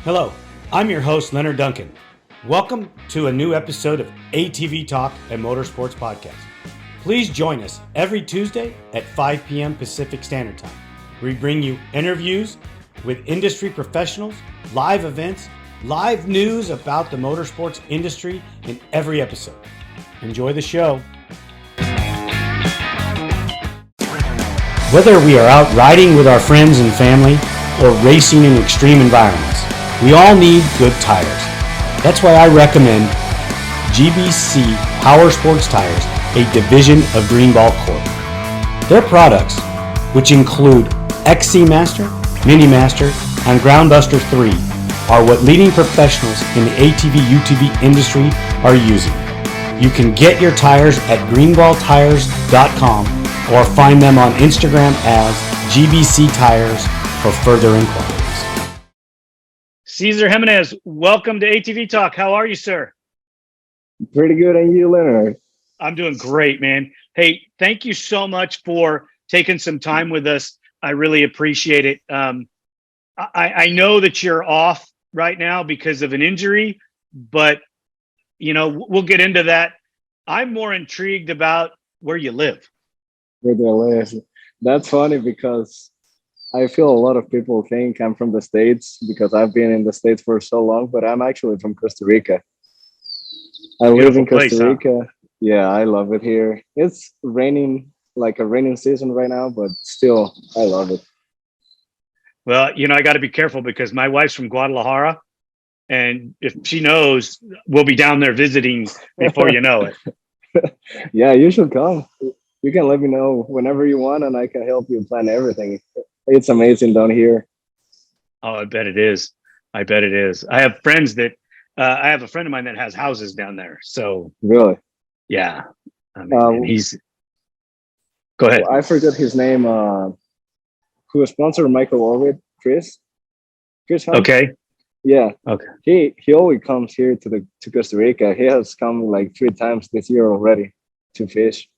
Hello, I'm your host, Leonard Duncan. Welcome to a new episode of ATV-TALK and Motorsports Podcast. Please join us every Tuesday at 5 p.m. Pacific Standard Time. We bring you interviews with industry professionals, live events, live news about the motorsports industry in every episode. Enjoy the show. Whether we are out riding with our friends and family or racing in extreme environments, we all need good tires. That's why I recommend GBC Power Sports Tires, a division of Greenball Corp. Their products, which include XC Master, Mini Master, and Groundbuster 3, are what leading professionals in the ATV-UTV industry are using. You can get your tires at greenballtires.com or find them on Instagram as GBC Tires for further inquiries. Cesar Jimenez, welcome to ATV Talk. How are you, sir? Pretty good, and you, Leonard? I'm doing great, man. Hey, thank you so much for taking some time with us. I really appreciate it. I know that you're off right now because of an injury, but we'll get into that. I'm more intrigued about where you live. Where do I live? That's funny because I feel a lot of people think I'm from the States because I've been in the States for so long, but I'm actually from Costa Rica. I live in Costa Rica. Huh? Yeah, I love it here. It's raining, like a raining season right now, but still, I love it. Well, I got to be careful because my wife's from Guadalajara, and if she knows, we'll be down there visiting before you know it. Yeah, you should come. You can let me know whenever you want, and I can help you plan everything. It's amazing down here. Oh, I bet it is. I bet it is. I have friends that I have a friend of mine that has houses down there. So really, yeah. I mean, he's. Go ahead. I forgot his name. Who sponsored Michael Orbit? Chris. Hunt? Okay. Yeah. Okay. He always comes here to Costa Rica. He has come like 3 times this year already to fish.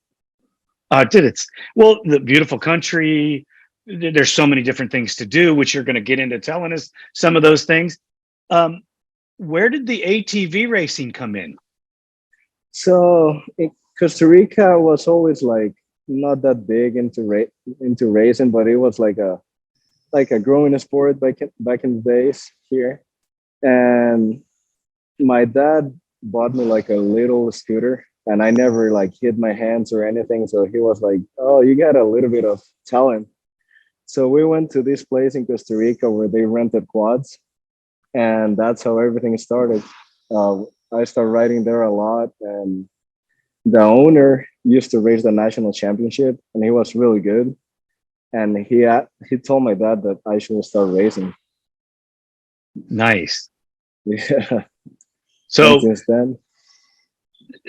Well, the beautiful country. There's so many different things to do, which you're going to get into telling us some of those things. Where did the ATV racing come in? So Costa Rica was always like not that big into racing, but it was like a growing sport back in the days here. And my dad bought me like a little scooter, and I never like hit my hands or anything. So he was like, "Oh, you got a little bit of talent." So we went to this place in Costa Rica where they rented quads, and that's how everything started. I started riding there a lot, and the owner used to race the national championship, and he was really good. And he told my dad that I should start racing. Nice. Yeah. So and since then.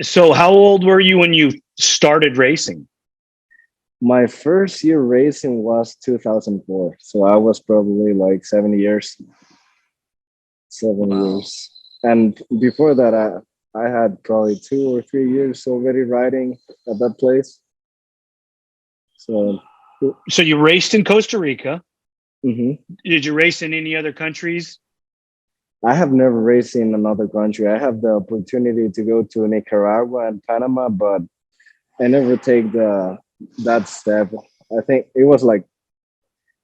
So how old were you when you started racing? My first year racing was 2004. So I was probably like 7 years. 7 years. And before that, I had probably 2 or 3 years already riding at that place. So you raced in Costa Rica. Mm-hmm. Did you race in any other countries? I have never raced in another country. I have the opportunity to go to Nicaragua and Panama, but I never take that step. I think it was like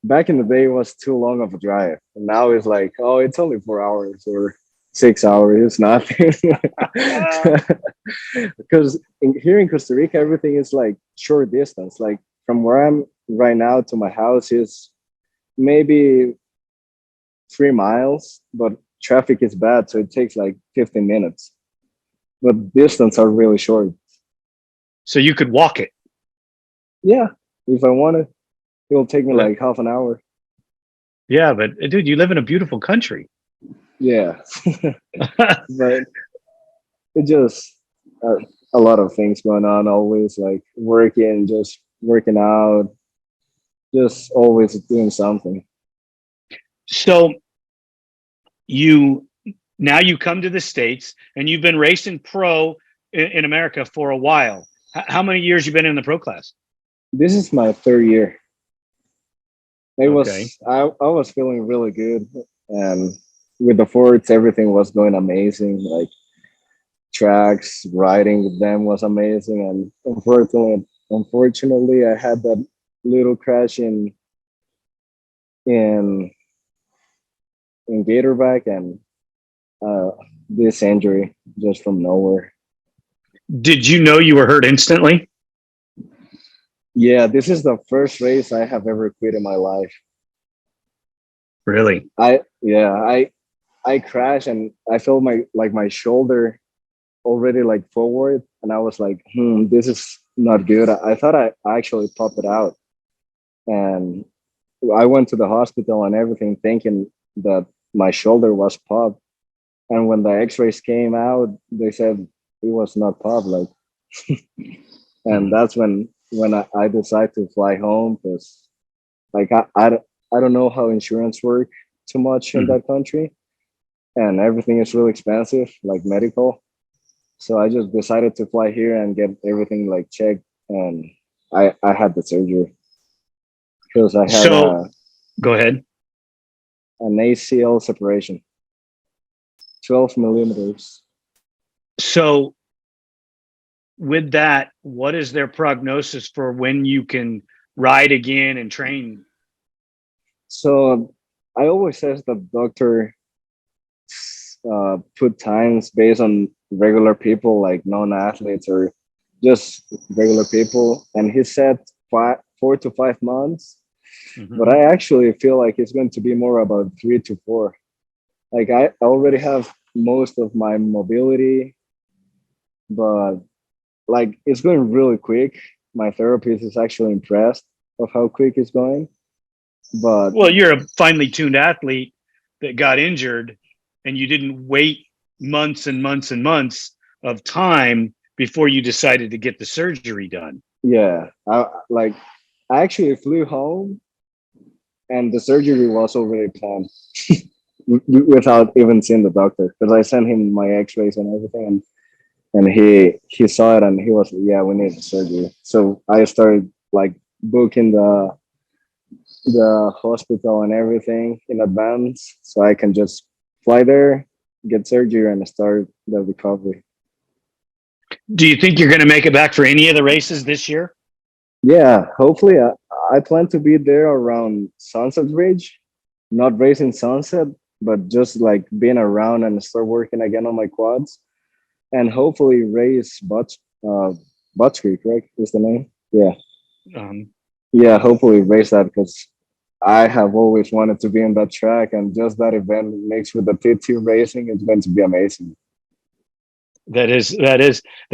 back in the day, it was too long of a drive. And now it's like, oh, it's only 4 hours or 6 hours. It's nothing. Because here in Costa Rica, everything is like short distance. Like from where I'm right now to my house is maybe 3 miles, but traffic is bad, so it takes like 15 minutes. But distance are really short. So you could walk it? Yeah, if I wanted. It will take me like half an hour. Yeah, but dude, you live in a beautiful country. Yeah. But it just a lot of things going on, always like just working out, just always doing something. So now you come to the States and you've been racing pro in America for a while. How many years you been in the pro class? This is my 3rd year. I was feeling really good, and with the forts, everything was going amazing. Like tracks, riding with them was amazing. And unfortunately, I had that little crash in in Gatorback and uh, this injury just from nowhere. Did you know you were hurt instantly? Yeah, this is the first race I have ever quit in my life. Really? I crashed and I felt my shoulder already like forward, and I was like, this is not good. I thought I actually popped it out, and I went to the hospital and everything, thinking that my shoulder was popped. And when the X-rays came out, they said it was not popped. Like, and that's when I decided to fly home because like I don't know how insurance work too much in Mhm. that country, and everything is really expensive, like medical. So I just decided to fly here and get everything like checked, and I had the surgery because I had So go ahead. an ACL separation, 12 millimeters. So with that, what is their prognosis for when you can ride again and train? So I always says the doctor put times based on regular people, like non-athletes or just regular people, and he said 4 to 5 months. But Mhm. I actually feel like it's going to be more about 3 to 4. Like I already have most of my mobility, but like it's going really quick. My therapist is actually impressed of how quick it's going. But Well, you're a finely tuned athlete that got injured and you didn't wait months and months and months of time before you decided to get the surgery done. yeah, I actually flew home and the surgery was already planned without even seeing the doctor because I sent him my X-rays and everything, and he saw it and he was like, yeah, we need surgery. So I started like booking the hospital and everything in advance so I can just fly there, get surgery, and start the recovery. Do you think you're going to make it back for any of the races this year? Yeah, hopefully I plan to be there around Sunset Ridge, not racing Sunset, but just like being around and start working again on my quads, and hopefully race Butts Creek, right? Is the name? Yeah, Um, yeah. Hopefully race that because I have always wanted to be in that track, and just that event mixed with the T2 racing is going to be amazing. that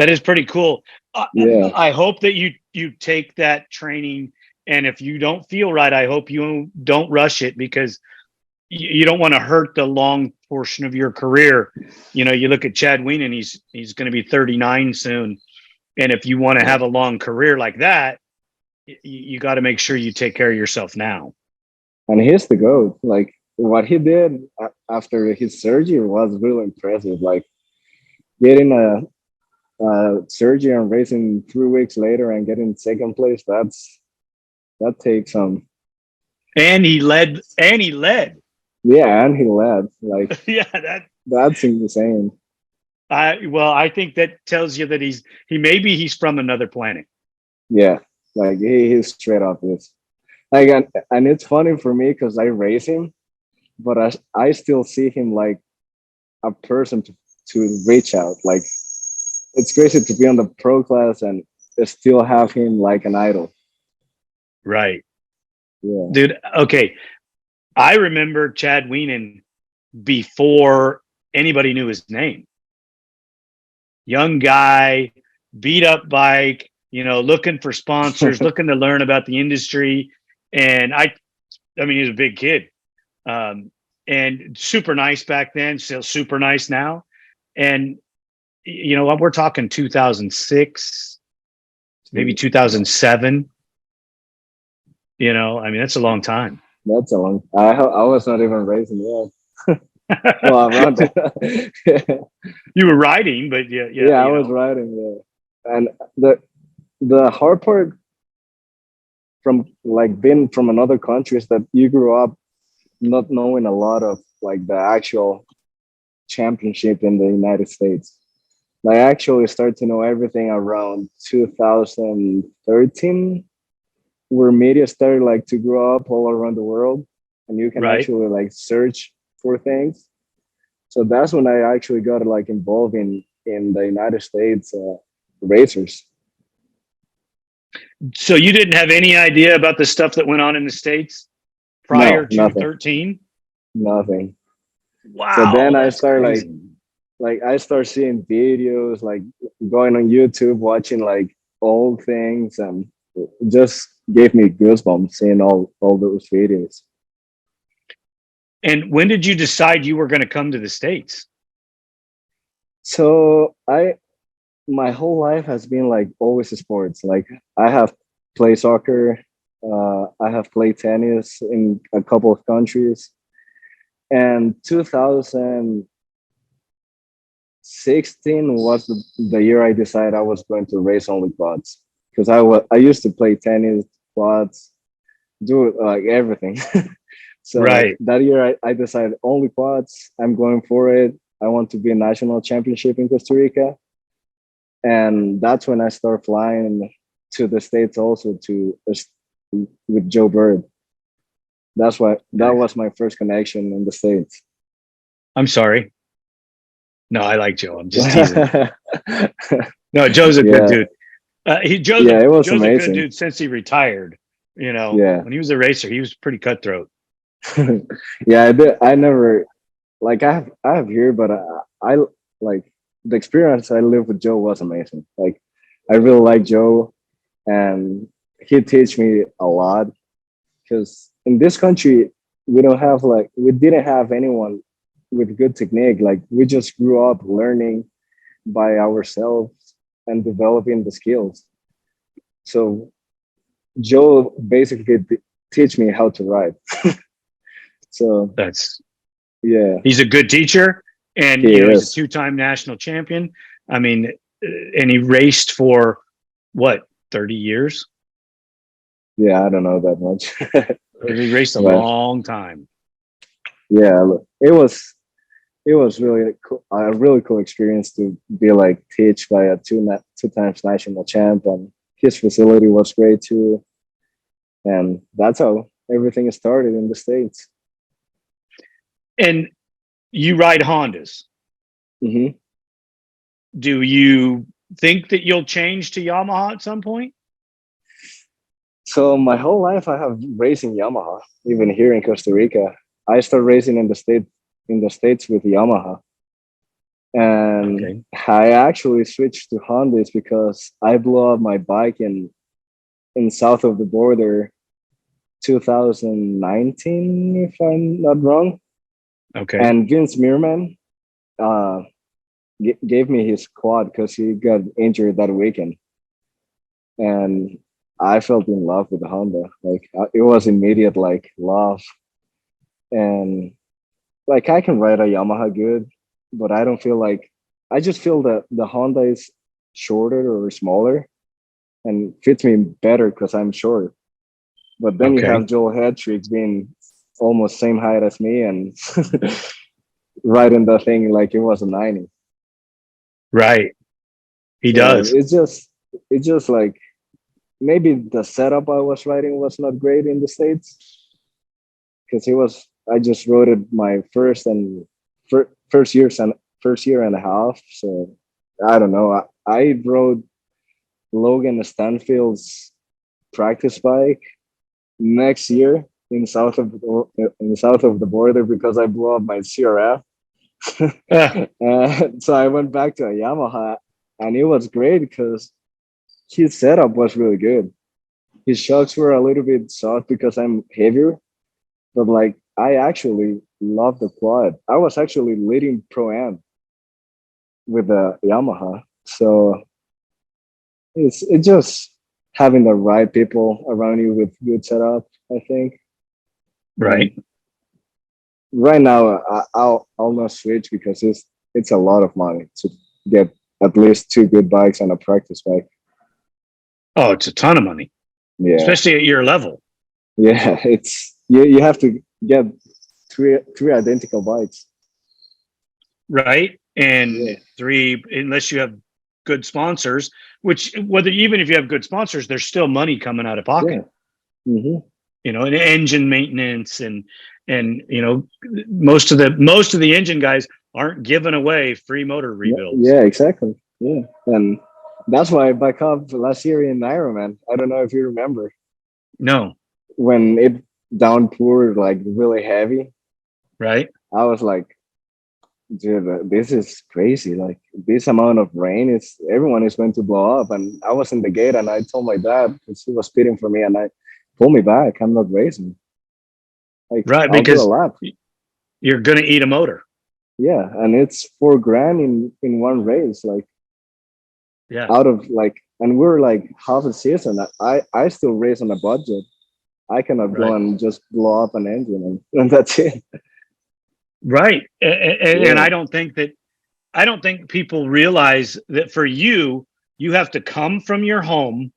is pretty cool. I, Yeah, I hope that you take that training, and if you don't feel right, I hope you don't rush it because you don't want to hurt the long portion of your career. You know, you look at Chad Weenan; he's going to be 39 soon, and if you want to have a long career like that, you got to make sure you take care of yourself now. and he's the goat. Like what he did after his surgery was really impressive. Like getting a surgery and racing 3 weeks later and getting second place. That takes some. And he led, and he led. Yeah, and he led. Like Yeah, that that's insane. I think that tells you that he maybe he's from another planet. Yeah, like he's straight up this. Like and it's funny for me because I race him, but I still see him like a person to reach out. Like it's crazy to be on the pro class and still have him like an idol. Right. Yeah. Dude, okay. I remember Chad Weenan before anybody knew his name. Young guy, beat up bike, looking for sponsors, looking to learn about the industry. And I mean, he's a big kid. Um, and super nice back then, still super nice now. And we're talking 2006, maybe 2007. I mean, that's a long time. That's a long. I was not even raising yet. Well, around that. You were riding, but yeah, yeah, Yeah, I was riding. Yeah, and the hard part from like being from another country is that you grew up not knowing a lot of like the actual championship in the United States. I actually started to know everything around 2013, where media started like to grow up all around the world, and you can Right. actually like search for things. So that's when I actually got like involved in the United States racers. So you didn't have any idea about the stuff that went on in the States prior No, to nothing, 13? nothing. So Wow, then I that's started crazy. like I start seeing videos, like going on YouTube, watching like old things, and it just gave me goosebumps seeing all those videos. And when did you decide you were going to come to the States? So I my whole life has been like always sports. Like I have played soccer, I have played tennis in a couple of countries, and 2016 was the year I decided I was going to race only quads, because I used to play tennis, quads, do like everything. So Right. that year I decided only quads. I'm going for it. I want to be a national championship in Costa Rica, and that's when I start flying to the States also to with Joe Bryd. That's why that Nice. was my first connection in the States. I'm sorry. No, I like Joe. I'm just teasing. Yeah, No, Joe's a good yeah, dude. it was Joe's a good amazing. dude since he retired. You know, Yeah, when he was a racer, he was pretty cutthroat. yeah. I never like I have here, but I like the experience I lived with Joe was amazing. Like I really like Joe, and he teach me a lot, because in this country we didn't have anyone with good technique. Like we just grew up learning by ourselves and developing the skills. So Joe basically teach me how to ride. So That's yeah, He's a good teacher, and he he's a is. two-time national champion. I mean, and he raced for what, 30 years? Yeah, I don't know that much. He raced a But long time. yeah, it was really cool, a really cool experience to be like teach by a two times national champ, and his facility was great too, and that's how everything started in the States. And you ride Hondas. Hmm. Do you think that you'll change to Yamaha at some point? So my whole life I have racing Yamaha. Even here in Costa Rica, I started racing in the States with Yamaha, and Okay. I actually switched to Hondas because I blew up my bike in south of the border 2019, if I'm not wrong. Okay. And Vince Meerman uh, gave me his quad because he got injured that weekend, and I felt in love with the Honda. Like it was immediate, like love, and like I can ride a Yamaha good, but I don't feel like I just feel that the Honda is shorter or smaller and fits me better because I'm short. But then you Okay. have Joel Hedrick being almost same height as me and riding the thing like it was a 90. Right. He So does. it's just like maybe the setup I was riding was not great in the States, because it was I just rode it my first year and a half. So I don't know. I rode Logan Stanfield's practice bike next year in the south of the border because I blew up my CRF. Ah, So I went back to a Yamaha, and it was great because his setup was really good. His shocks were a little bit soft because I'm heavier, but like I actually love the quad. I was actually leading pro am with the Yamaha, so it's just having the right people around you with good setup, I think. And right. right now, I'll not switch because it's a lot of money to get at least two good bikes and a practice bike. Oh, it's a ton of money, Yeah, especially at your level. yeah, it's you have to get three identical bikes. Right. And Yeah. three, unless you have good sponsors, which even if you have good sponsors, there's still money coming out of pocket. Yeah. Mm-hmm. And engine maintenance and most of the engine guys aren't giving away free motor rebuilds. Yeah, exactly. Yeah, and that's why I back up last year in Ironman. I don't know if you remember No. when it downpoured like really heavy. Right. I was like, dude, this is crazy. Like this amount of rain, everyone is going to blow up. And I was in the gate, and I told my dad because he was speeding for me, and I pull me back. I'm not racing. Like Right, I'll do a because lap. you're gonna eat a motor. Yeah, and it's $4,000 in one race. Like Yeah. out of like, and we're like half a season. I still race on a budget. I cannot go and just blow up an engine and that's it. Right. And Yeah. I don't think people realize that for you have to come from your home,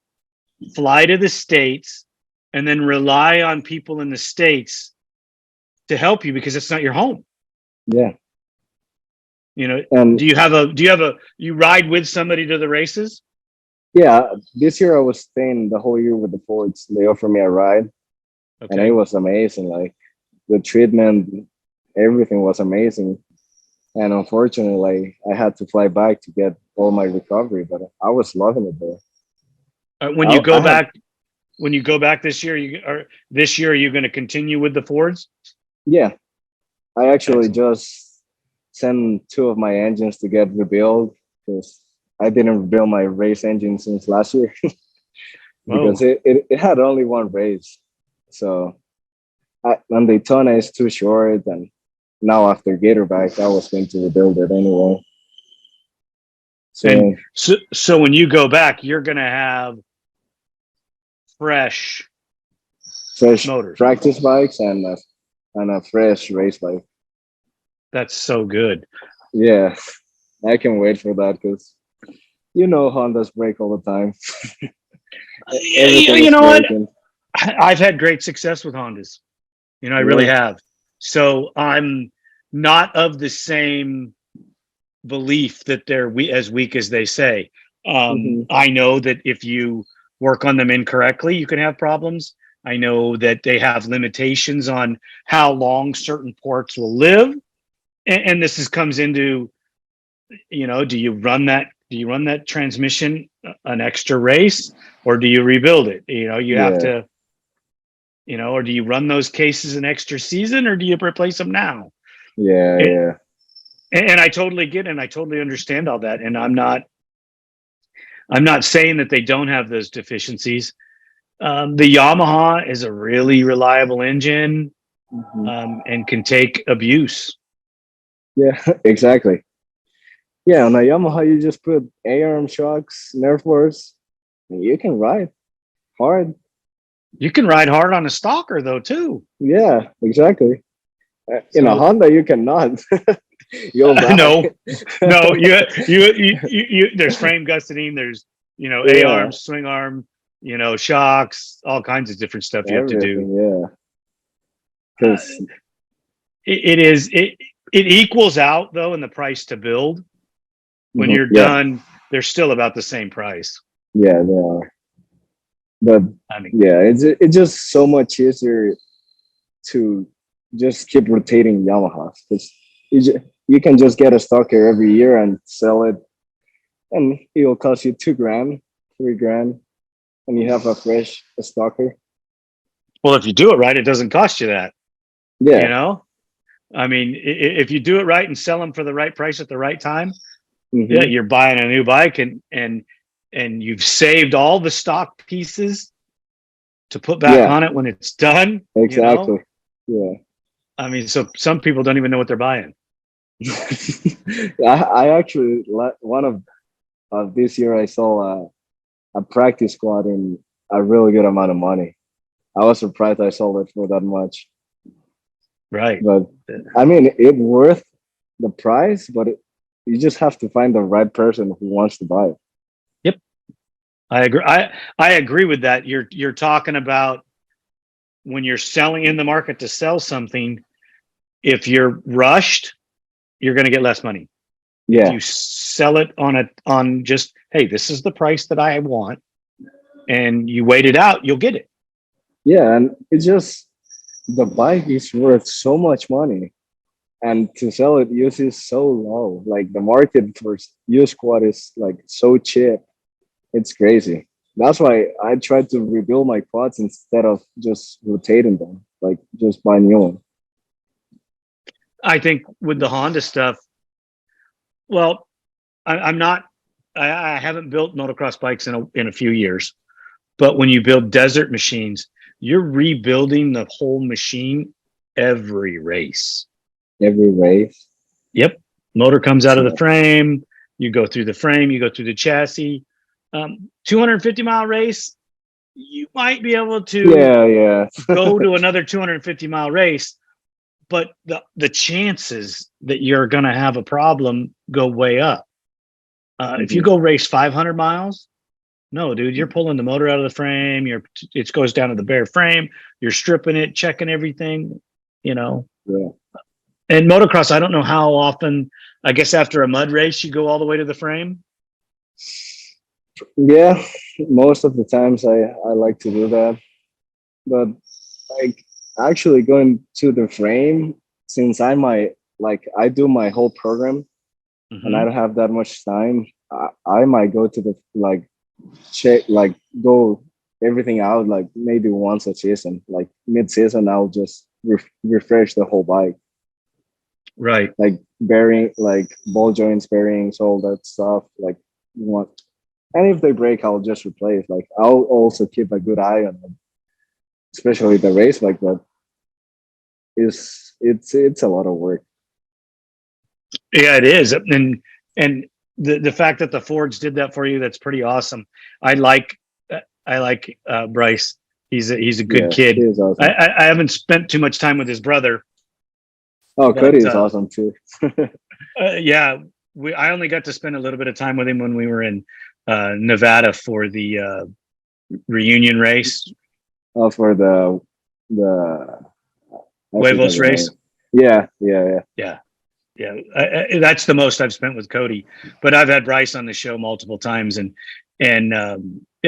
fly to the States, and then rely on people in the States to help you because it's not your home. Yeah. Do you ride with somebody to the races? Yeah. This year I was staying the whole year with the Fords. They offered me a ride. Okay. And it was amazing. Like the treatment, everything was amazing. And unfortunately, I had to fly back to get all my recovery, but I was loving it there. When you go back this year, are you going to continue with the Fords? Yeah, I actually just sent 2 of my engines to get rebuilt because I didn't rebuild my race engine since last year because it had only one race. So and Daytona is too short, and now after Gatorback, I was going to rebuild it anyway. So when you go back, you're going to have fresh motors, practice bikes, and a fresh race bike. That's so good. Yeah, I can wait for that because Hondas break all the time. You know what? I've had great success with Hondas. I really have. So I'm not of the same belief that they're as weak as they say. I know that if you work on them incorrectly, you can have problems. I know that they have limitations on how long certain ports will live. And this comes into, do you run that transmission an extra race, or do you rebuild it? You have to, or do you run those cases an extra season, or do you replace them now? Yeah. And I totally get it, and I totally understand all that. And I'm not saying that they don't have those deficiencies. The Yamaha is a really reliable engine, and can take abuse. Yeah, exactly. Yeah, on a Yamaha, you just put A-arm shocks, Nerf force, and you can ride hard. You can ride hard on a stalker, though, too. Yeah, exactly. In a Honda, you cannot. You'll die. No. You. There's frame gusseting. There's A-arm, swing arm. Shocks, all kinds of different stuff you have to do. Yeah, because it equals out though in the price to build. When you're done, they're still about the same price. Yeah, they are. But it's just so much easier to just keep rotating Yamahas because you can just get a stocker every year and sell it, and it will cost you $2,000, $3,000, and you have a fresh stocker. Well, if you do it right, it doesn't cost you that. Yeah. I mean, if you do it right and sell them for the right price at the right time, you're buying a new bike and you've saved all the stock pieces to put back on it when it's done. Exactly. Yeah. I mean, so some people don't even know what they're buying. I actually, one of this year, I saw a practice squad in a really good amount of money. I was surprised I sold it for that much. Right. But I mean, it's worth the price, but you just have to find the right person who wants to buy it. Yep. I agree. I agree with that. You're talking about when you're selling in the market to sell something, If you're rushed, you're going to get less money. If Yeah. you sell it on just, hey, this is the price that I want, and you wait it out, you'll get it. Yeah. And it's just the bike is worth so much money. And to sell it used is so low. Like the market for used quad is like so cheap. It's crazy. That's why I try to rebuild my quads instead of just rotating them, like just buy new one. I think with the Honda stuff, well, I'm not, I haven't built motocross bikes in a few years, but when you build desert machines, you're rebuilding the whole machine every race. Every race. Yep. Motor comes out of the So, frame. You go through the frame, you go through the chassis. 250-mile race, you might be able to yeah. go to another 250-mile race, but the chances that you're going to have a problem go way up. If you Mhm. go race 500 miles, no, dude, you're pulling the motor out of the frame. It goes down to the bare frame. You're stripping it, checking everything, you know. Yeah. And motocross, I don't know how often. I guess after a mud race, you go all the way to the frame. Yeah, most of the times I like to do that. But like actually going to the frame, since I do my whole program and I Mm-hmm. don't have that much time, I might go to the like check like go everything out like maybe once a season. Like mid season, I'll just refresh the whole bike, Right. like bearing, like ball joints, bearings, all that stuff. Like what, and if they break, I'll just replace. Like I'll also keep a good eye on them, especially the race bike. But it's a lot of work. Yeah, it is. And the fact that the Fords did that for you, that's pretty awesome. I like Bryce. He's a good Yeah, kid. he is I, awesome. I I haven't spent too much time with his brother, Oh, Cody but is awesome too. yeah, I only got to spend a little bit of time with him when we were in Nevada for the reunion race, For the I forgot Huevos the race. name. Yeah. Yeah, yeah, that's the most I've spent with Cody. But I've had Bryce on the show multiple times, and yeah,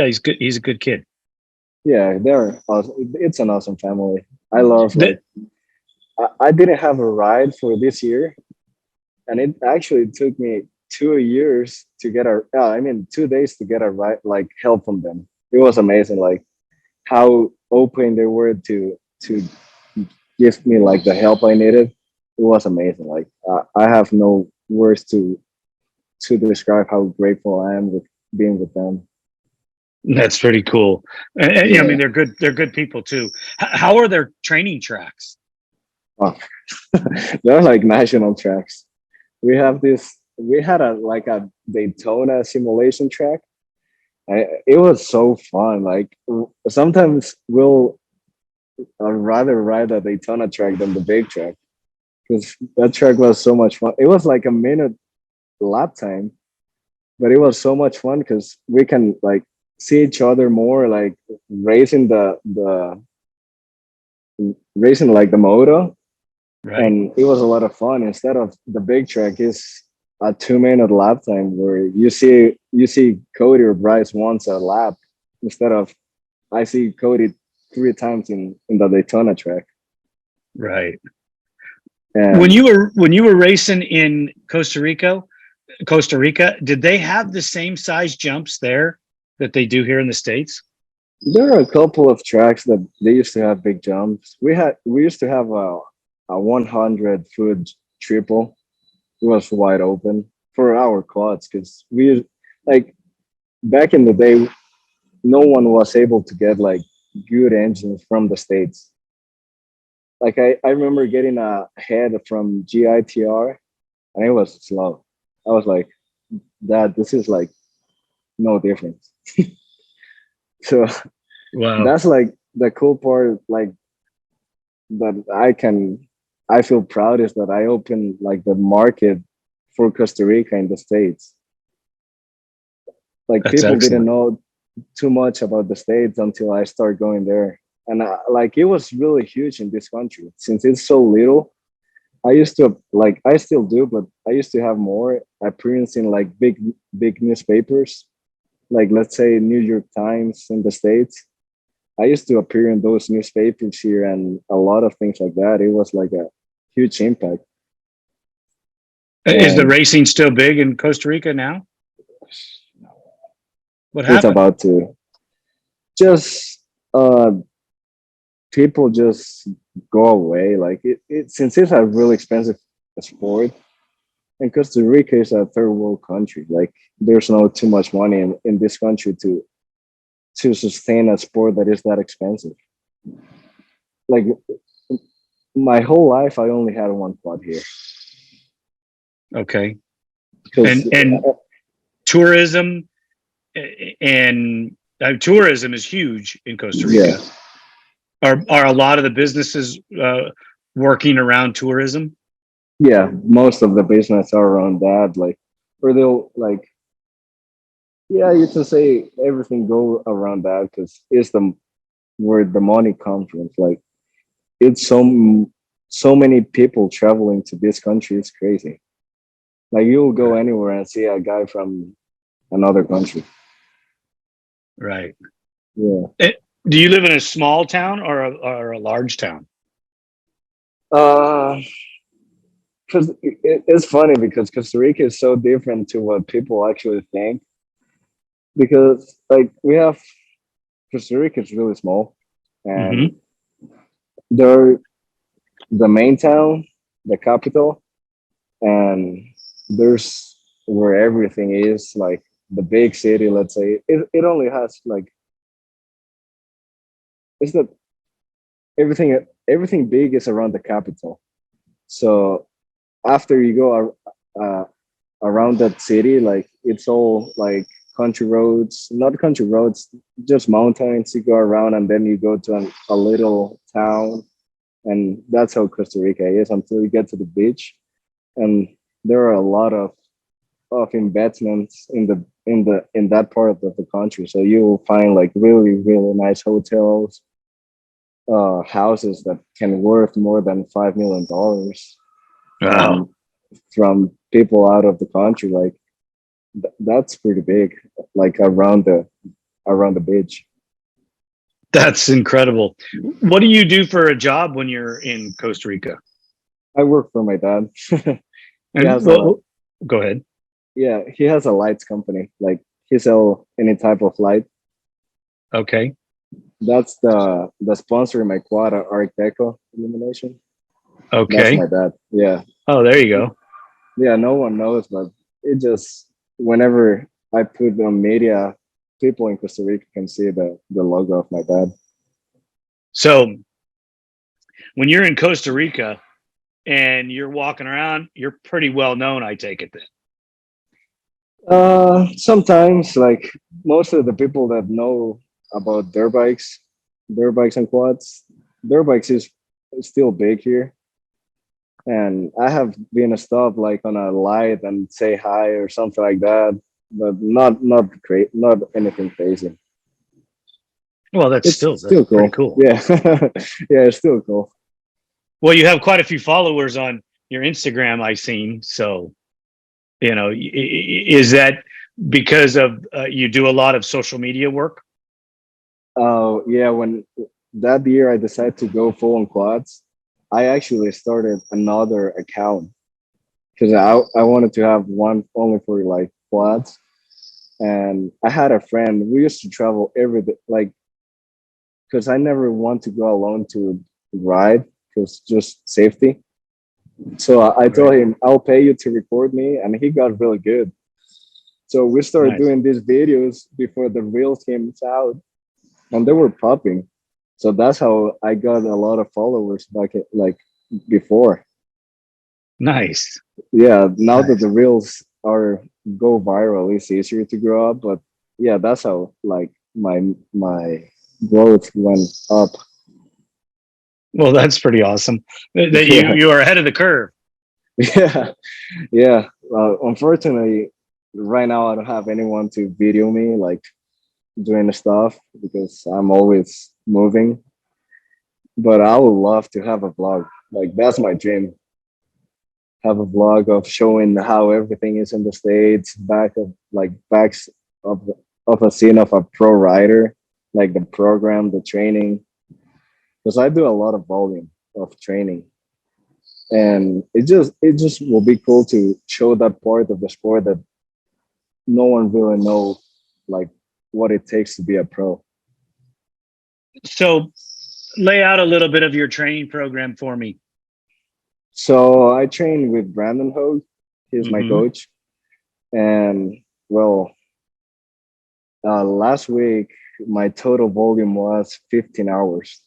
he's good. He's a good kid. Yeah, they're awesome. It's an awesome family. I love The, like I didn't have a ride for this year, and it actually took me 2 years to get a. I mean, 2 days to get a ride, like help from them. It was amazing, like how open they were to give me like the help I needed. It was amazing. Like I have no words to describe how grateful I am with being with them. that's pretty cool. Yeah, I mean, Yeah. they're good people too. How are their training tracks? Oh, they're like national tracks. We had a like a Daytona simulation track. It was so fun. Like sometimes we'll rather ride a Daytona track than the big track because that track was so much fun. It was like a minute lap time, but it was so much fun because we can like see each other more, like racing the racing like the moto, Right. and it was a lot of fun. Instead of the big track is a 2 minute lap time where you see Cody or Bryce once a lap instead of I see Cody 3 times in the Daytona track. Right. And When you were racing in Costa Rica, did they have the same size jumps there that they do here in the States? there are a couple of tracks that they used to have big jumps. We used to have a 100-foot triple. It was wide open for our quads because we like back in the day, no one was able to get like good engines from the States. Like I remember getting a head from GITR and it was slow. I was like, that this is like no difference. So Wow. that's like the cool part, like that I feel proud is that I opened like the market for Costa Rica in the States. Like That's people didn't excellent. know too much about the States until I started going there. And like it was really huge in this country since it's so little. I used to like I still do, but I used to have more appearance in like big newspapers, like let's say New York Times in the States. I used to appear in those newspapers here and a lot of things like that. It was like a huge impact. Is the And racing still big in Costa Rica now? What it's happened? about to just people just go away. Like it since it's a really expensive sport, and Costa Rica is a third world country. Like there's no too much money in this country to sustain a sport that is that expensive. Like my whole life, I only had one quad here Okay. because And tourism and tourism is huge in Costa Rica. yeah, Are a lot of the businesses working around tourism? yeah, most of the business are around that. Like, or they'll like, yeah, you can say everything go around that because it's the where the money comes from. Like, it's so many people traveling to this country. It's crazy. Like, you'll go Right. anywhere and see a guy from another country. Right. Yeah. Do you live in a small town or a large town? Uh, because it's funny because Costa Rica is so different to what people actually think. Because like we have Costa Rica is really small, and Hmm. they're the main town, the capital, and there's where everything is like the big city. Let's say it only has like it's that everything big is around the capital. So after you go around that city, like it's all like country roads, not country roads, just mountains. You go around and then you go to a little town, and that's how Costa Rica is until you get to the beach. And there are a lot of investments in that part of the country. So you will find like really nice hotels, houses that can worth more than $5 million, Wow. and from people out of the country. Like that's pretty big, like around the beach. That's incredible. What do you do for a job when you're in Costa Rica? I work for my dad. he And has a well, go ahead. Yeah, he has a lights company. Like he sell any type of light. Okay. That's the sponsor in my quad, Arc Deco illumination. That's Okay. my dad. Yeah, Oh, there you go. yeah. No one knows, but it just whenever I put on media, people in Costa Rica can see the logo of my dad. So when you're in Costa Rica and you're walking around, you're pretty well known, I take it then. Sometimes like most of the people that know about dirt bikes and quads, dirt bikes is still big here. And I have been a stop like on a light and say hi or something like that, but not great, not anything crazy. Well, that's It's that's still pretty cool. cool. Yeah, yeah, it's still cool. Well, you have quite a few followers on your Instagram, I've seen. So, is that because of you do a lot of social media work? Oh yeah, when that year I decided to go full on quads, I actually started another account because I wanted to have one only for like quads. And I had a friend. We used to travel every day, like because I never want to go alone to ride because just safety. So I told Right. him I'll pay you to record me, and he got really good. So we started Nice. doing these videos before the reels came out, and they were popping. So that's how I got a lot of followers back like before. Nice. Yeah, now that Nice. the reels are go viral, it's easier to grow up. But yeah, that's how like my growth went up. Well, that's pretty awesome. That you Yeah, you are ahead of the curve. yeah, yeah. Unfortunately, right now I don't have anyone to video me like doing the stuff because I'm always moving. But I would love to have a vlog. Like that's my dream. have a vlog of showing how everything is in the States, backs of of a scene of a pro rider, like the program, the training. Because I do a lot of volume of training. And it just will be cool to show that part of the sport that no one really knows like what it takes to be a pro. So lay out a little bit of your training program for me. So I train with Brandon Hogue. He's my Mm-hmm. coach. And well, last week my total volume was 15 hours.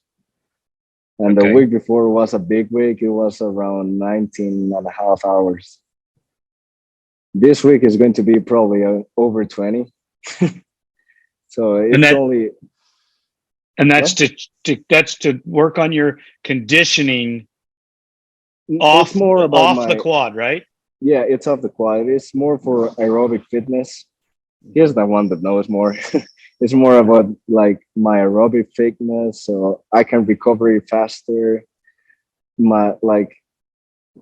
And the Okay. week before was a big week. It was around 19 and a half hours. This week is going to be probably over 20. So And it's that only, and that's well, to work on your conditioning it's more about off the my, quad, right? yeah, it's off the quad. It's more for aerobic fitness. He's the one that knows more. It's more about like my aerobic fitness, so I can recover faster. My like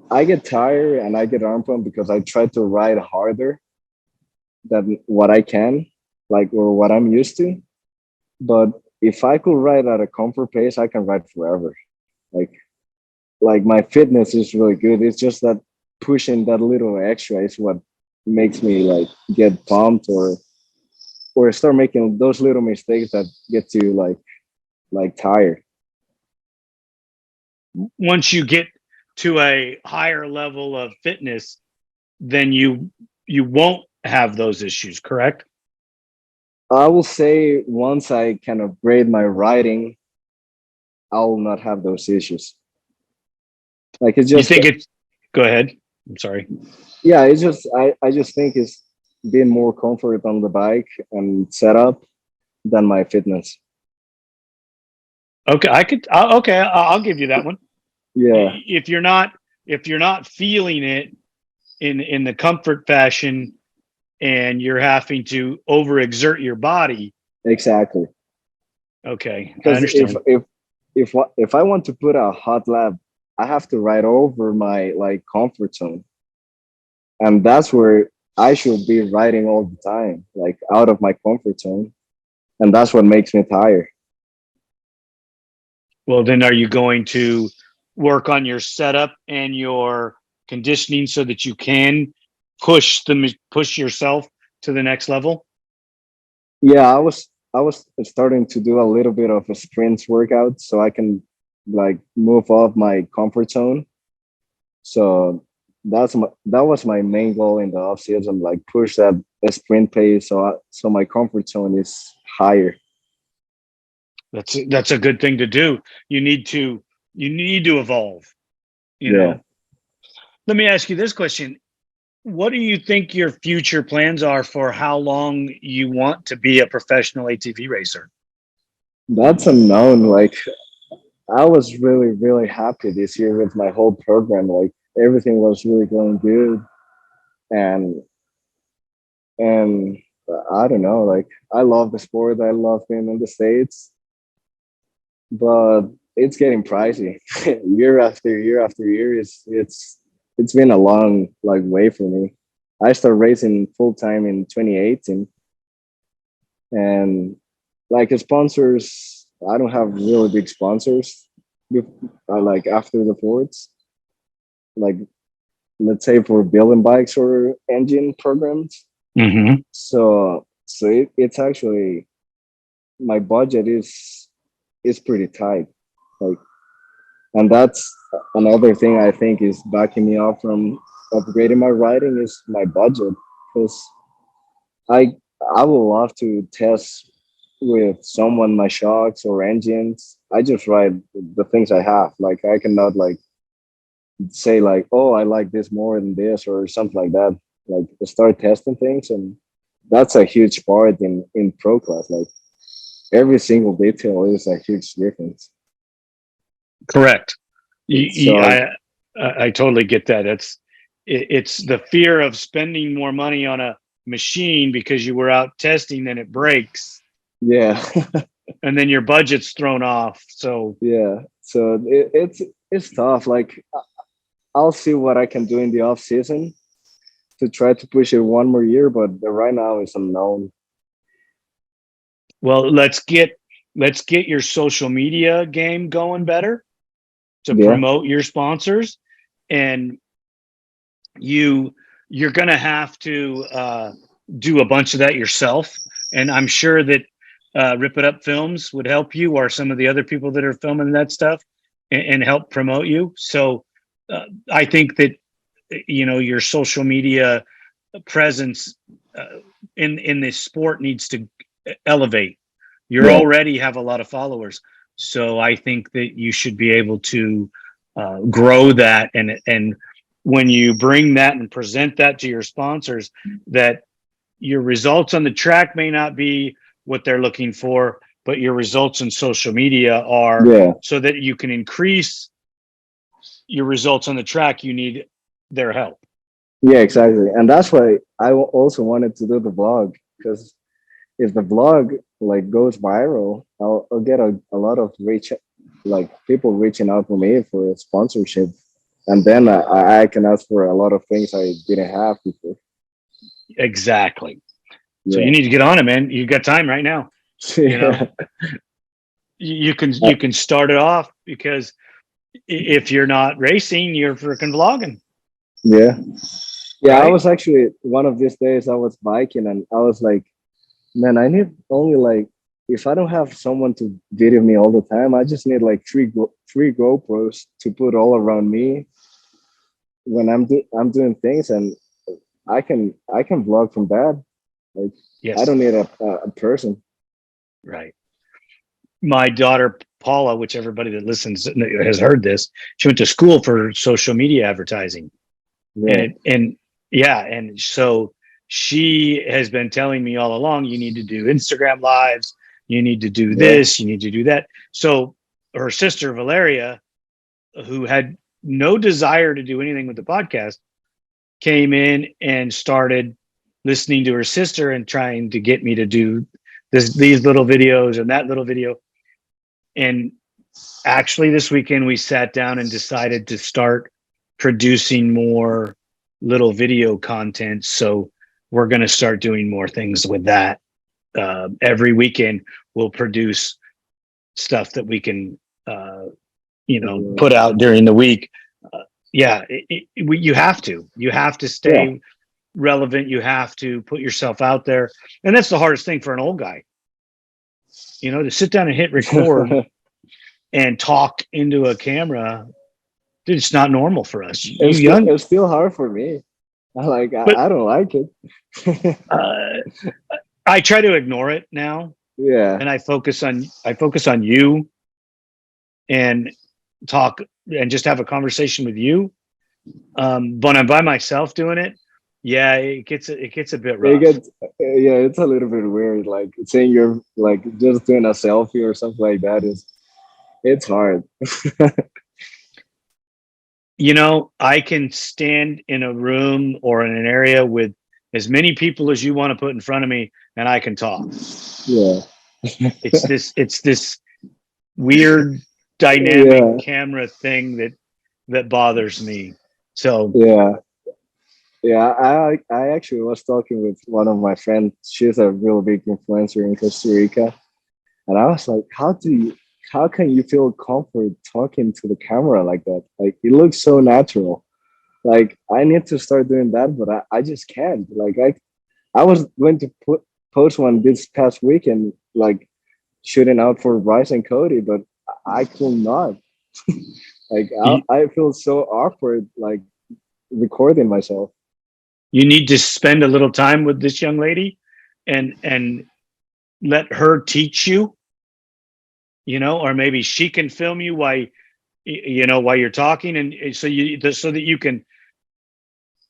I get tired and I get arm pump because I try to ride harder than what I can, like or what I'm used to. But if I could ride at a comfort pace, I can ride forever. Like like my fitness is really good. It's just that pushing that little extra is what makes me like get pumped or start making those little mistakes that get you like tired. Once you get to a higher level of fitness, then you won't have those issues, correct? I will say once I can upgrade my riding, I will not have those issues. Like it's You just think it's go ahead. I'm sorry. yeah, it's just I just think it's being more comfort on the bike and setup than my fitness. Okay, okay, I'll give you that one. Yeah, If you're not feeling it in the comfort fashion and you're having to overexert your body, exactly. okay, I Because understand. if I want to put a hot lap, I have to ride over my like comfort zone, and that's where I should be riding all the time, like out of my comfort zone, and that's what makes me tired. Well, then are you going to work on your setup and your conditioning so that you can push yourself to the next level? Yeah, I was starting to do a little bit of a sprints workout so I can like move off my comfort zone. So that was my main goal in the off season, like push that sprint pace so my comfort zone is higher. That's a good thing to do. You need to evolve, you Yeah. know. Let me ask you this question. What do you think your future plans are for how long you want to be a professional ATV racer? That's unknown. Like I was really, really happy this year with my whole program. Like everything was really going good. And and I don't know, like I love the sport. I love being in the States, but it's getting pricey. Year after year after year. It's been a long like way for me. I started racing full time in 2018 and like sponsors, I don't have really big sponsors like after the ports. Like let's say for building bikes or engine programs. Mm-hmm. It's actually my budget is pretty tight. Like and that's another thing I think is backing me up from upgrading my riding is my budget because I I would love to test with someone my shocks or engines. I just ride the things I have. Like I cannot like say like, oh, I like this more than this or something like that. Like start testing things, and that's a huge part in pro class. Like every single detail is a huge difference. Correct. So I totally get that. It's the fear of spending more money on a machine because you were out testing and it breaks yeah, and then your budget's thrown off. So yeah. So it's tough. Like I'll see what I can do in the off season to try to push it one more year, but right now it's unknown. Well, let's get your social media game going better to Yeah, promote your sponsors, and you're gonna have to do a bunch of that yourself. And I'm sure that Rip It Up Films would help you, or some of the other people that are filming that stuff, and help promote you. So I think that your social media presence in this sport needs to elevate. You yeah, already have a lot of followers, so I think that you should be able to grow that, and when you bring that and present that to your sponsors, that your results on the track may not be what they're looking for, but your results in social media are, yeah, so that you can increase your results on the track. You need their help. yeah, exactly. And that's why I also wanted to do the vlog, because if the vlog like goes viral, I'll get a lot of like people reaching out to me for a sponsorship, and then I can ask for a lot of things I didn't have before. Exactly. So you Yeah, need to get on it, man. You got time right now. You know, yeah, you can start it off, because if you're not racing, you're freaking vlogging, yeah, yeah. I right? was actually one of these days I was biking and I was like, man, I need only like, if I don't have someone to video me all the time, I just need like three GoPros to put all around me when I'm doing things, and I can vlog from that. Like I Yes, don't need a person. right. My daughter Paula, which everybody that listens has heard this, she went to school for social media advertising, and Yeah, yeah, and so she has been telling me all along, you need to do Instagram lives, you need to do yeah, this, you need to do that. So her sister Valeria, who had no desire to do anything with the podcast, came in and started listening to her sister and trying to get me to do these little videos and that little video. And actually this weekend we sat down and decided to start producing more little video content. So we're going to start doing more things with that. Every weekend we'll produce stuff that we can yeah, put out during the week. Yeah, you have to yeah. stay relevant. You have to put yourself out there, and that's the hardest thing for an old guy, to sit down and hit record and talk into a camera. Dude, it's not normal for us. You young, It's still hard for me. but I don't like it. uh, I try to ignore it now, Yeah, and I focus on you, and talk and just have a conversation with you. But I'm by myself doing it. Yeah, it gets a bit it rough. gets yeah, it's a little bit weird. Like saying you're like just doing a selfie or something like that is it's hard. I can stand in a room or in an area with as many people as you want to put in front of me, and I can talk. Yeah, It's this weird dynamic yeah, camera thing that bothers me. So yeah, yeah. I actually was talking with one of my friends. She's a real big influencer in Costa Rica, and I was like, how can you feel comfort talking to the camera like that? Like it looks so natural. Like I need to start doing that, but I just can't. Like I was going to post one this past weekend, like shooting out for Bryce and Cody, but I could not. Like you, I feel so awkward, like recording myself. you need to spend a little time with this young lady, and let her teach you, or maybe she can film you while you're talking, and so that you can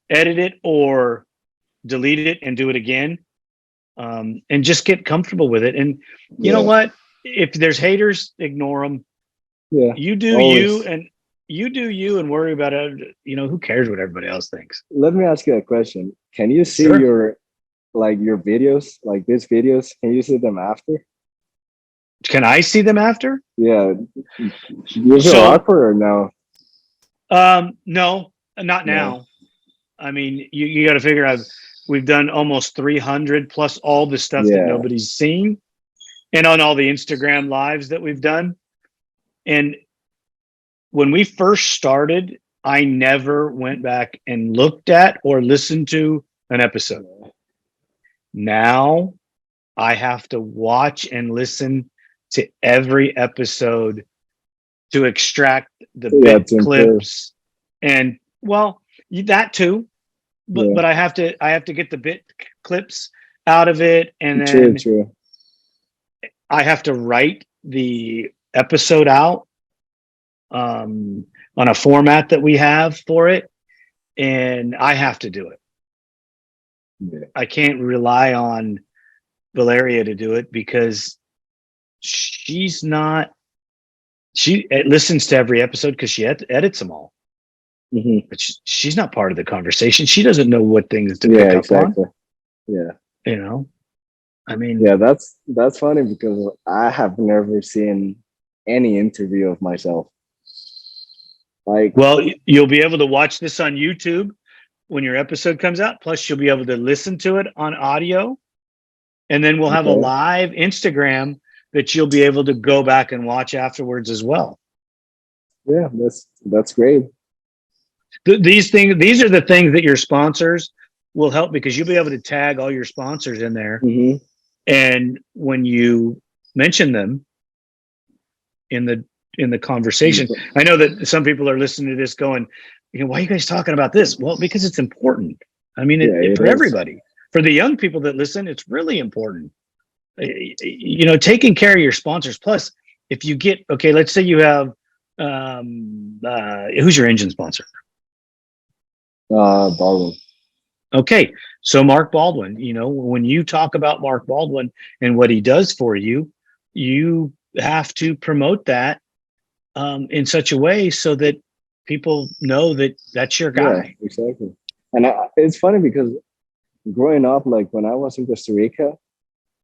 edit it or delete it and do it again, and just get comfortable with it. And you know Yeah, what? If there's haters, ignore them. yeah, You do you, always. and worry about it. Who cares what everybody else thinks? Let me ask you a question. Can you see Sure. your videos, like these videos? Can you see them after? Can I see them after? Yeah. Do you feel So awkward or no? No, not No. now. I mean, you got to figure out we've done almost 300 plus all the stuff that Yeah. nobody's seen, and on all the Instagram lives that we've done. And when we first started, I never went back and looked at or listened to an episode. Now I have to watch and listen to every episode to extract the Yeah, bit to improve. clips, and well, that too. But Yeah. I have to get the bit clips out of it, and True, then true. I have to write the episode out on a format that we have for it, and I have to do it. Yeah. I can't rely on Valeria to do it because she's not. She listens to every episode because she edits them all, Hmm. but she's not part of the conversation. She doesn't know what things to Yeah, pick up on. exactly. Yeah. You know, I mean, Yeah, that's funny because I have never seen any interview of myself. Like, well, you'll be able to watch this on YouTube when your episode comes out. Plus, you'll be able to listen to it on audio, and then we'll have a okay. live Instagram that you'll be able to go back and watch afterwards as well. Yeah, that's great. These are the things that your sponsors will help, because you'll be able to tag all your sponsors in there, Hmm. and when you mention them in the conversation, I know that some people are listening to this going, why are you guys talking about this? Well, because it's important. I mean, Yeah, it for is. everybody, for the young people that listen, it's really important. Taking care of your sponsors. Plus, if you get, okay, let's say you have, who's your engine sponsor? Baldwin. Okay, so Mark Baldwin, when you talk about Mark Baldwin and what he does for you, you have to promote that in such a way so that people know that that's your guy. Yeah, exactly. And it's funny because growing up, like when I was in Costa Rica,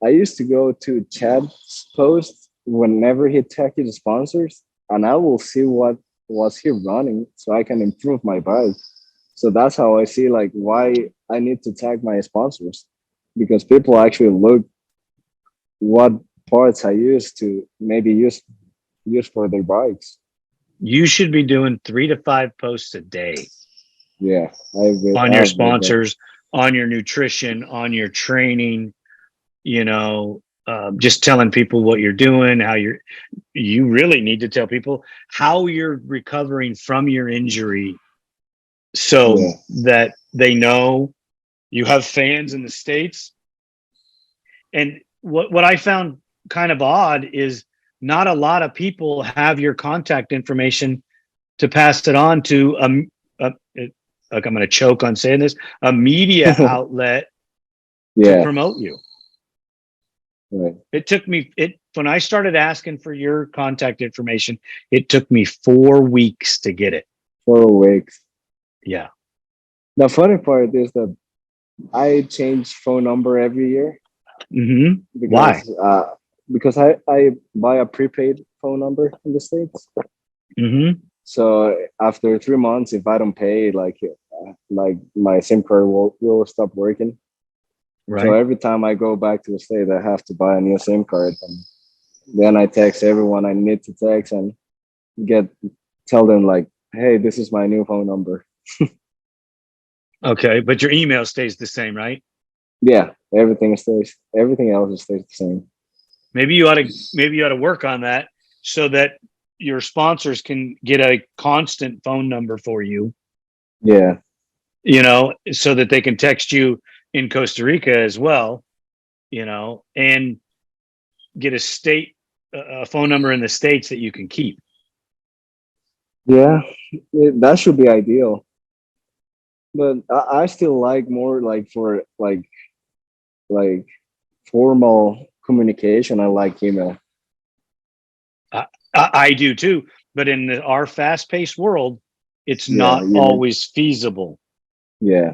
I used to go to Chad's post whenever he tagged the sponsors, and I will see what was he running so I can improve my bike. So that's how I see like why I need to tag my sponsors, because people actually look what parts I use to maybe use for their bikes. You should be doing 3 to 5 posts a day Yeah, I agree. on I your agree with that. sponsors, on your nutrition, on your training, just telling people what you're doing, you really need to tell people how you're recovering from your injury, so Yeah, that they know you have fans in the States. And what I found kind of odd is not a lot of people have your contact information to pass it on to like, I'm going to choke on saying this, a media outlet to yeah, promote you. right. It took me when I started asking for your contact information, it took me 4 weeks to get it. 4 weeks. Yeah. The funny part is that I change phone number every year Mm-hmm. Why? because I buy a prepaid phone number in the States. Mm-hmm. So after 3 months, if I don't pay, like my SIM card will stop working. Right. So every time I go back to the state, I have to buy a new SIM card, and then I text everyone I need to text and tell them like, hey, this is my new phone number. Okay, but your email stays the same, right? Yeah, everything else stays the same. Maybe you ought to work on that so that your sponsors can get a constant phone number for you. Yeah. So that they can text you in Costa Rica as well, and get a phone number in the States that you can keep. Yeah, that should be ideal. But I still like more like for like formal communication. I like email. I do too, but in our fast-paced world, it's Yeah, not always feasible. Yeah.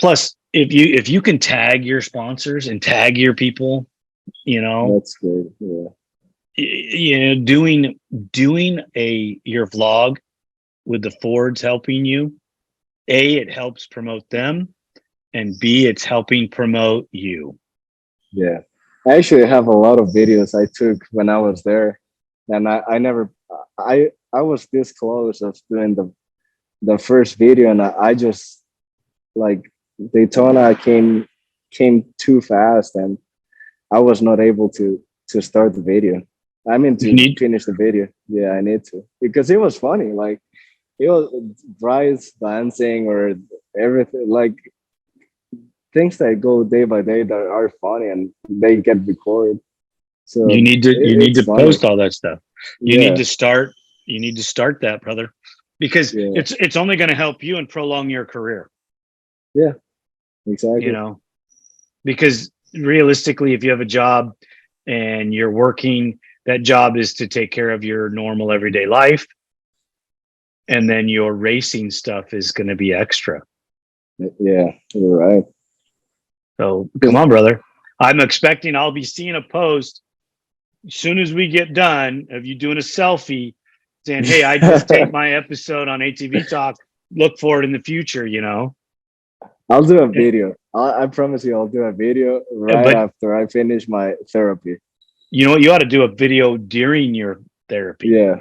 Plus, if you can tag your sponsors and tag your people, That's good. Yeah. doing your vlog with the Fords helping you, A, it helps promote them, and B, it's helping promote you. Yeah. I actually have a lot of videos I took when I was there, and I never I was this close of doing the first video, and I just like Daytona came too fast, and I was not able to start the video. I mean You to need finish the video. Yeah, I need to, because it was funny. Like it was Bryce dancing or everything, like things that go day by day that are funny and they get recorded. So you need it's to funny. post all that stuff. You need Yeah, to start that, brother, because yeah, it's only going to help you and prolong your career, yeah, you exactly. know, because realistically, if you have a job and you're working, that job is to take care of your normal everyday life. And then your racing stuff is going to be extra. Yeah, you're right. So come 'Cause- on, brother. I'm expecting I'll be seeing a post as soon as we get done of you doing a selfie saying, "Hey, I just taped my episode on ATV-TALK. Look for it in the future," you know. I'll do a video. I promise you, I'll do a video right But after I finish my therapy. you know what? You ought to do a video during your therapy, Yeah,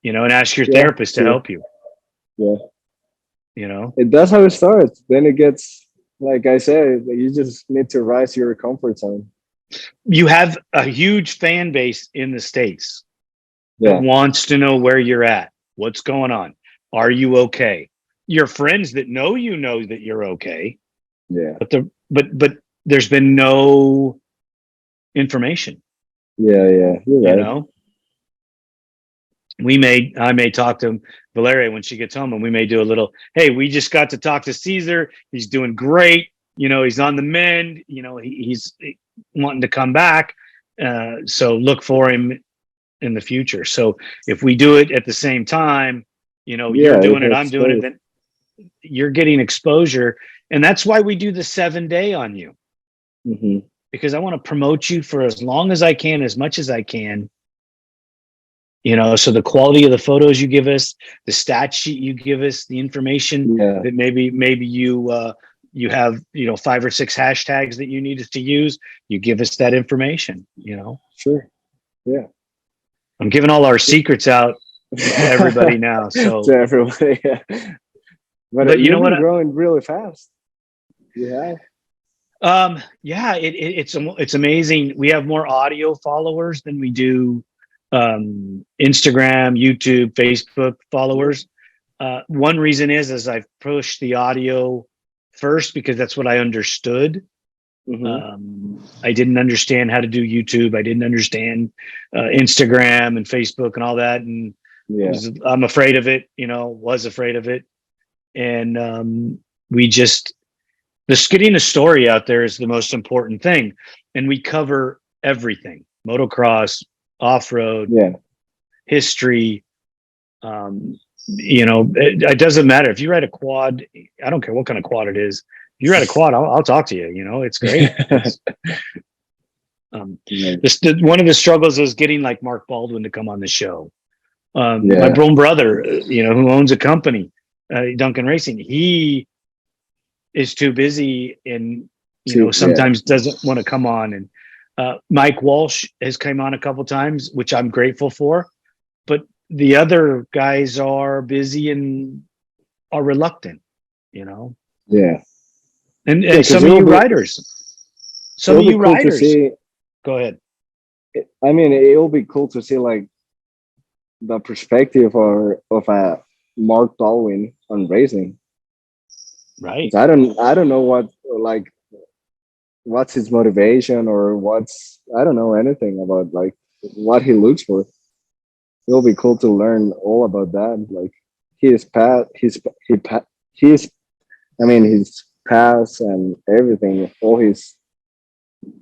you know, and ask your yeah, therapist to true. help you, Yeah, you know. that's how it starts. Then it gets, like I said, you just need to rise your comfort zone. You have a huge fan base in the States that Yeah, wants to know where you're at, what's going on. Are you okay? Your friends that know that you're okay, yeah, but there's been no information, yeah. You're you right. know. I may talk to Valeria when she gets home, and we may do a little, hey, we just got to talk to Cesar. He's doing great. You know, he's on the mend. You know, he's wanting to come back. So look for him in the future. So if we do it at the same time, you know, you're Yeah, it doing it, I'm helps doing it, both. then you're getting exposure. And that's why we do the 7-day on you, Hmm. because I want to promote you for as long as I can, as much as I can. You know, so the quality of the photos you give us, the stat sheet you give us, the information Yeah, that maybe you have, you know, 5 or 6 hashtags that you need us to use, you give us that information, you know. sure. Yeah. I'm giving all our secrets out to everybody now. To So, everybody. Yeah. But but you know you've what? been growing really fast. Yeah. Yeah, it's amazing. We have more audio followers than we do Instagram, YouTube, Facebook followers. One reason is I've pushed the audio first because that's what I understood. Hmm. I didn't understand how to do YouTube. I didn't understand Instagram and Facebook and all that, and Yeah. I'm afraid of it. You know, was afraid of it, and we just getting the story out there is the most important thing, and we cover everything: motocross, off-road, Yeah. history. You know, it doesn't matter if you ride a quad. I don't care what kind of quad it is. If you ride a quad, I'll talk to you. You know, it's great. Yeah. One of the struggles is getting like Mark Baldwin to come on the show. My Yeah. own brother, you know, who owns a company, Duncan Racing, he is too busy and, you know, Yeah. sometimes doesn't want to come on. And Mike Walsh has come on a couple times, which I'm grateful for. But the other guys are busy and are reluctant, you know. Yeah. Yeah. And Because some it'll of be you cool to riders, see. go ahead. I mean, it'll be cool to see like the perspective of a Mark Baldwin on racing. Right. 'Cause I don't know like what's his motivation, or I don't know anything about like what he looks for. It'll be cool to learn all about that. Like his path, his I mean his past and everything, all his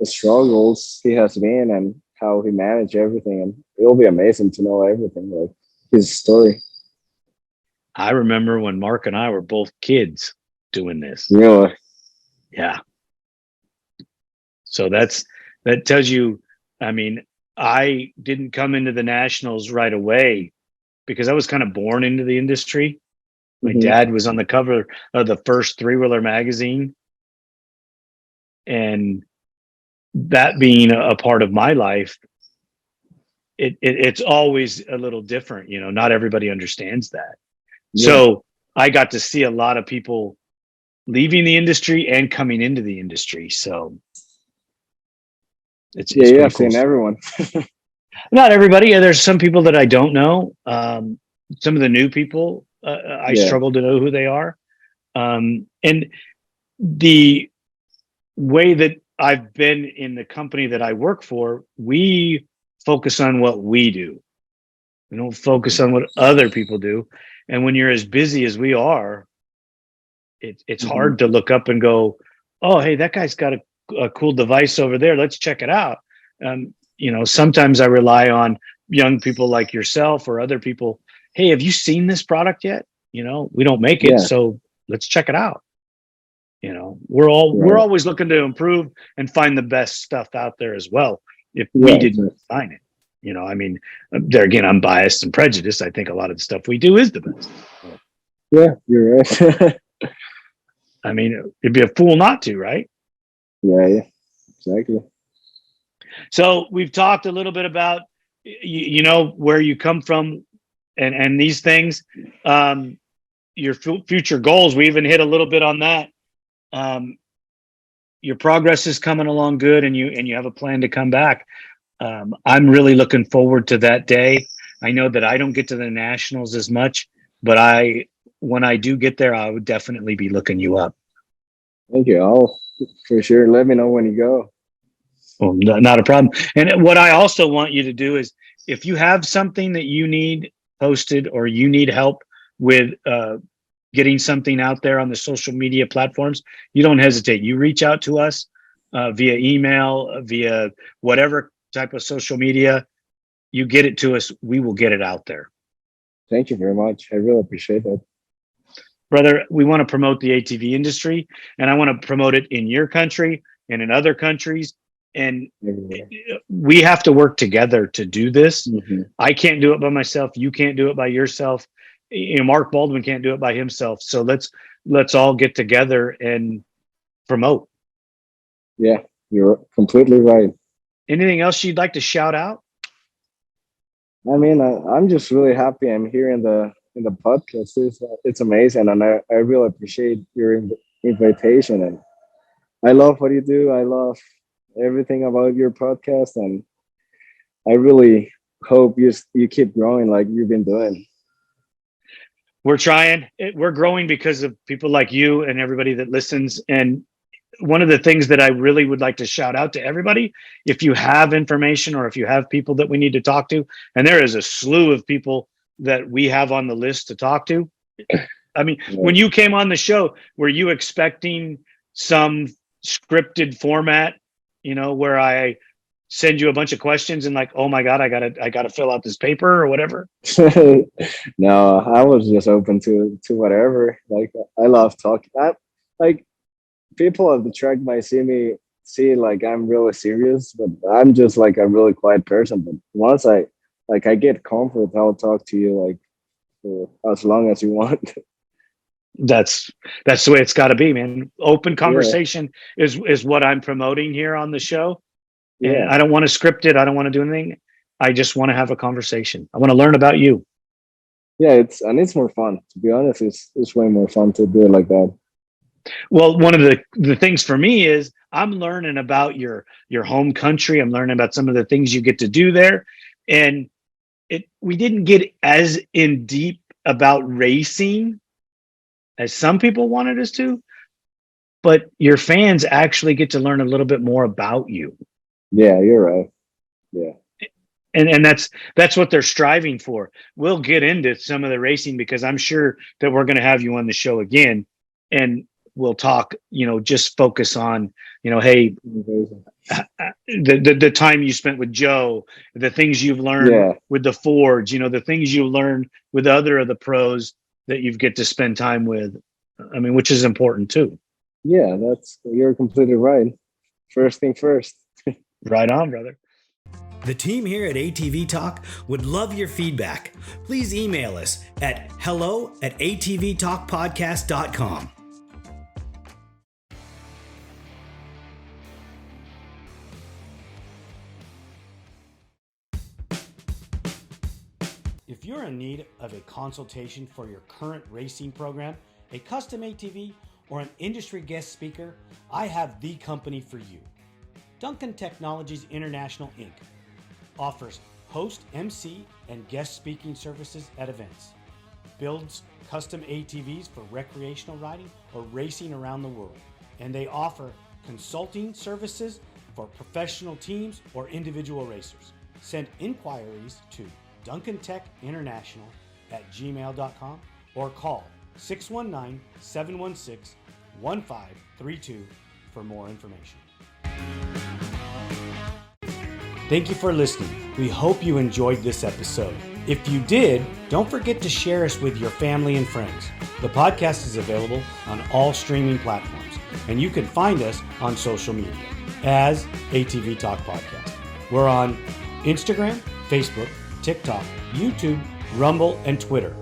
struggles he has been, and how he managed everything. And it'll be amazing to know everything, like his story. I remember when Mark and I were both kids doing this. You know, Yeah. So that tells you, I mean, I didn't come into the nationals right away. because I was kind of born into the industry. My Mhm. dad was on the cover of the first three-wheeler magazine, and that being a part of my life, it's always a little different. Not everybody understands that. Yeah. So I got to see a lot of people leaving the industry and coming into the industry. So it's Yeah, pretty I've cool. seen everyone. Not everybody. Yeah, there's some people that I don't know. Some of the new people, I Yeah. struggle to know who they are. And the way that I've been in the company that I work for, we focus on what we do. We don't focus on what other people do. And when you're as busy as we are, it's Mhm. hard to look up and go, oh, hey, that guy's got a cool device over there. Let's check it out. Sometimes I rely on young people like yourself or other people. Hey, have you seen this product yet? We don't make it, Yeah. so let's check it out. We're Right. always looking to improve and find the best stuff out there as well. If we Yeah. didn't find it, I mean, there again, I'm biased and prejudiced. I think a lot of the stuff we do is the best. Yeah, you're right. I mean, it'd be a fool not to, right? Yeah, exactly. So we've talked a little bit about, where you come from and these things, your future goals. We even hit a little bit on that. Your progress is coming along good, and you have a plan to come back. I'm really looking forward to that day. I know that I don't get to the nationals as much, but when I do get there, I would definitely be looking you up. Thank you. I'll for sure let me know when you go. Well, not a problem. And what I also want you to do is, if you have something that you need posted or you need help with getting something out there on the social media platforms, you don't hesitate. You reach out to us via email, via whatever type of social media. You get it to us, we will get it out there. Thank you very much. I really appreciate that. Brother, we want to promote the ATV industry, and I want to promote it in your country and in other countries. And Everywhere. we have to work together to do this. Mm-hmm. I can't do it by myself. You can't do it by yourself. Mark Baldwin can't do it by himself. So let's all get together and promote. Yeah, you're completely right. Anything else you'd like to shout out? I mean, I'm just really happy I'm here in the podcast. It's amazing, and I really appreciate your invitation. And I love what you do. I love everything about your podcast, and I really hope you keep growing like you've been doing. We're trying. We're growing because of people like you and everybody that listens. And one of the things that I really would like to shout out to everybody, if you have information or if you have people that we need to talk to, and there is a slew of people that we have on the list to talk to. I mean, when you came on the show, were you expecting some scripted format, where I send you a bunch of questions and like, oh my God, I gotta fill out this paper or whatever? No, I was just open to whatever. Like I love talking. Like people at the track might see like I'm really serious, but I'm just like a really quiet person. But once I get comfort, I'll talk to you like for as long as you want. That's the way it's got to be, man. Open Yeah, conversation is what I'm promoting here on the show. And yeah, I don't want to script it. I don't want to do anything. I just want to have a conversation. I want to learn about you. yeah. It's more fun. To be honest, it's way more fun to do it like that. Well, one of the things for me is I'm learning about your home country. I'm learning about some of the things you get to do there. And we didn't get as in deep about racing as some people wanted us to, but your fans actually get to learn a little bit more about you. Yeah, you're right. Yeah. And that's what they're striving for. We'll get into some of the racing because I'm sure that we're going to have you on the show again, and we'll talk. Just focus on hey, the time you spent with Joe, the things you've learned Yeah, with the Fords, the things you learned with other of the pros that you get to spend time with. I mean, which is important too. yeah. You're completely right. First thing first. Right on, brother. The team here at ATV Talk would love your feedback. Please email us at hello@atvtalkpodcast.com. If you're in need of a consultation for your current racing program, a custom ATV, or an industry guest speaker, I have the company for you. Duncan Technologies International Inc. offers host, MC, and guest speaking services at events, builds custom ATVs for recreational riding or racing around the world, and they offer consulting services for professional teams or individual racers. Send inquiries to duncantechinternational@gmail.com or call 619-716-1532 for more information. Thank you for listening. We hope you enjoyed this episode. If you did, don't forget to share us with your family and friends. The podcast is available on all streaming platforms, and you can find us on social media as ATV Talk Podcast. We're on Instagram, Facebook, TikTok, YouTube, Rumble, and Twitter